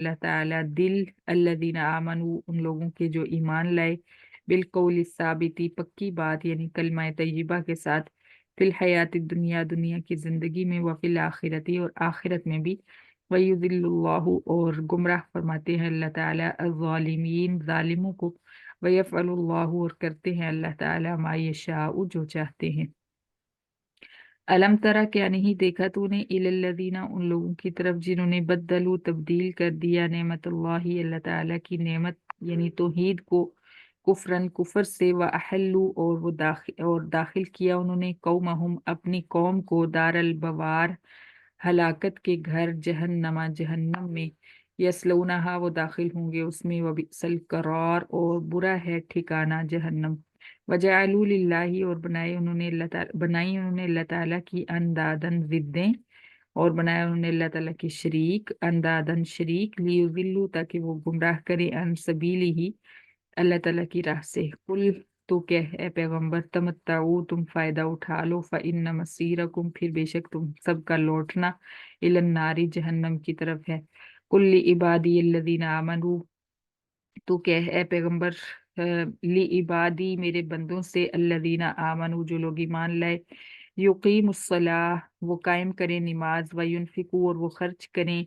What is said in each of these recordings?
اللہ تعالیٰ دل الذین آمنو ان لوگوں کے جو ایمان لائے بالقول ثابتی پکی بات یعنی کلمہ طیبہ کے ساتھ فی الحیات دنیا دنیا کی زندگی میں وفی الآخرتی اور آخرت میں بھی وَيُذِلُّ اللَّهُ اور گمراہ فرماتے ہیں اللہ تعالیٰ الظالمین ظالموں کو وَيَفْعَلُ اللَّهُ اور کرتے ہیں اللہ تعالیٰ ما یشاء جو چاہتے ہیں۔ علم ترا کیا نہیں دیکھا تو نے الی الذین ان لوگوں کی طرف جنہوں نے بدلو تبدیل کر دیا نعمت اللہ اللہ تعالیٰ کی نعمت یعنی توحید کو کفرن کفر سے واحلوا اور داخل کیا انہوں نے قومہم اپنی قوم کو دار البوار ہلاکت کے گھر جہنم میں یسلونہا وہ داخل ہوں گے اس میں وبئس القرار اور برا ہے ٹھکانہ جہنم وجعلوا للہ اور بنائی انہوں نے اللہ تعالیٰ کی اندادن ضدیں اور بنایا انہوں نے اللہ تعالیٰ کی شریک اندادن شریک لیضلوا تاکہ وہ گمراہ کرے عن سبیلہ ہی اللہ تعالیٰ کی راہ سے قل تو کہہ اے پیغمبر تمتعو تم فائدہ اٹھا لو فإن مصیرکم پھر بے شک تم سب کا لوٹنا الی النار جہنم کی طرف ہے قل لعبادی الذین آمنوا تو کہہ اے پیغمبر لعبادی میرے بندوں سے الذین آمنوا جو لوگ ایمان لائے یقیم الصلاۃ وہ قائم کریں نماز وینفقوا اور وہ خرچ کریں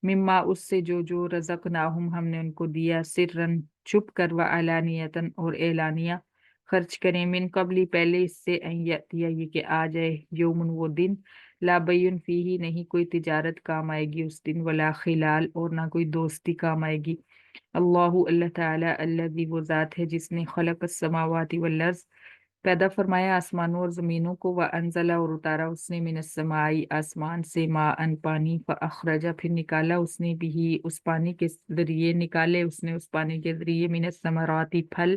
مما اس سے جو رزقناہم ہم نے ان کو دیا سرن چھپ کر وعلانیتاً اور اعلانیہ خرچ کریں من قبلی پہلے اس سے ان یأتی یہ کہ آ جائے یومن وہ دن لا بیع فیہ نہیں کوئی تجارت کام آئے گی اس دن ولا خلال اور نہ کوئی دوستی کام آئے گی اللہ تعالیٰ الذی وہ ذات ہے جس نے خلق السماوات والارض پیدا فرمایا آسمانوں اور زمینوں کو وانزل اور اتارا اس نے من السماء آسمان سے ماء پانی فاخرج پھر نکالا اس نے بھی اس پانی کے ذریعے نکالے اس نے اس پانی کے ذریعے من الثمرات پھل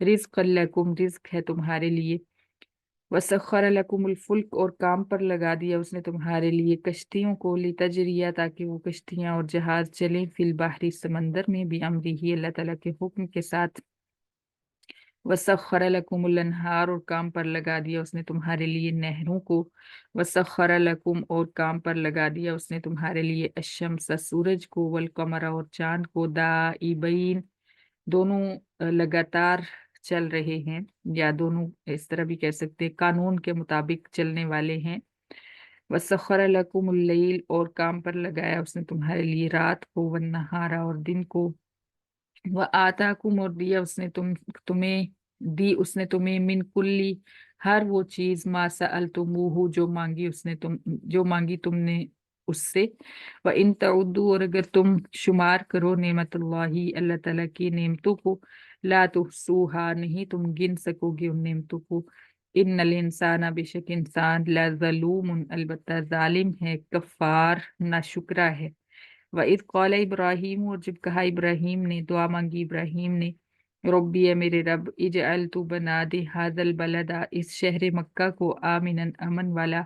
رزق لکم رزق ہے تمہارے لیے وسخر لکم الفلک اور کام پر لگا دیا اس نے تمہارے لیے کشتیوں کو لتجریہ تاکہ وہ کشتیاں اور جہاز چلیں فی البحر سمندر میں بھی امرہ اللہ تعالیٰ کے حکم کے ساتھ وسخر لکم الانہار اور کام پر لگا دیا اس نے تمہارے لیے نہروں کو وسخر لکم اور کام پر لگا دیا اس نے تمہارے لیے الشمس سورج کو والقمر اور چاند کو دائبین دونوں لگاتار چل رہے ہیں یا دونوں اس طرح بھی کہہ سکتے ہیں قانون کے مطابق چلنے والے ہیں وسخر لکم اللیل اور کام پر لگایا اس نے تمہارے لیے رات کو والنہار اور دن کو وآتاکم اور دیا اس نے تمہیں من کلی ہر وہ چیز ما سألتموہ جو مانگی تم نے اس سے وَإِن تَعُدُّوا اور اگر تم شمار کرو نعمت اللہ تعالیٰ کی نعمتوں کو لا تحصوها نہیں تم گن سکو گے ان نعمتوں کو ان الانسان بے شک انسان لظلوم البتہ ظالم ہے کفار ناشکرا ہے وَإِذْ قَالَ ابراہیم اور جب کہا ابراہیم نے دعا مانگی ابراہیم نے ربی اے میرے رب اجعل تو بنا دے ھذا البلد اس شہر مکہ کو آمنا امن والا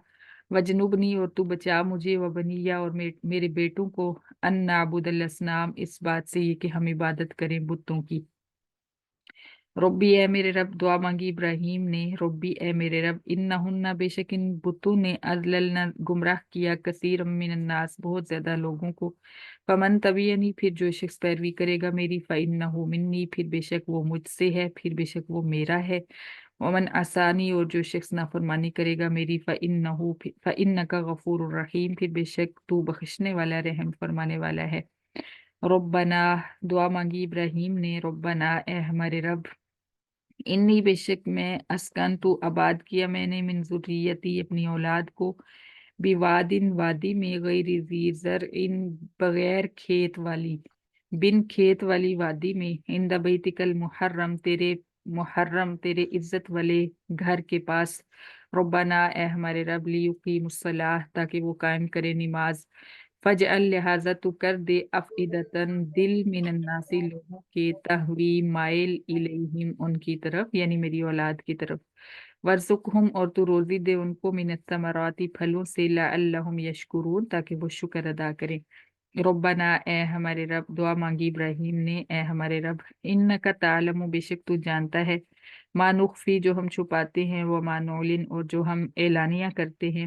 وجنبنی اور تو بچا مجھے وبنیہ اور میرے بیٹوں کو ان نعبد الاصنام اس بات سے یہ کہ ہم عبادت کریں بتوں کی ربی اے میرے رب دعا مانگی ابراہیم نے ربی اے میرے رب انہن بے شک ان بتوں نے اضللن گمراہ کیا کثیر من الناس بہت زیادہ لوگوں کو فمن تبعنی پھر جو شخص پیروی کرے گا میری فإنہ منی پھر بے شک وہ مجھ سے ہے پھر بے شک وہ میرا ہے ومن عصانی اور جو شخص نافرمانی کرے گا میری فإنک غفور الرحیم پھر بے شک تو بخشنے والا رحم فرمانے والا ہے ربنا دعا مانگی ابراہیم نے ربنا اے ہمارے رب انی بے شک میں اسکن تو آباد کیا میں نے من ذریتی اپنی اولاد کو بوادن وادی میں غیر ذی زرع بغیر کھیت والی بن کھیت والی وادی میں عند بیتک المحرم تیرے عزت والے گھر کے پاس ربنا اے ہمارے رب لیقیموا الصلاۃ تاکہ وہ قائم کرے نماز فجعل لہذا تو کر دے افئدتن دل من الناس لوگوں کے تہوی مائل الیہم ان کی طرف یعنی میری اولاد کی طرف ورزقہم اور تو روزی دے ان کو من الثمرات پھلوں سے لعلہم یشکرون تاکہ وہ شکر ادا کریں ربنا اے ہمارے رب دعا مانگی ابراہیم نے اے ہمارے رب انک تعلم بے شک تو جانتا ہے ما نخفی جو ہم چھپاتے ہیں وہ ما نعلن اور جو ہم اعلانیہ کرتے ہیں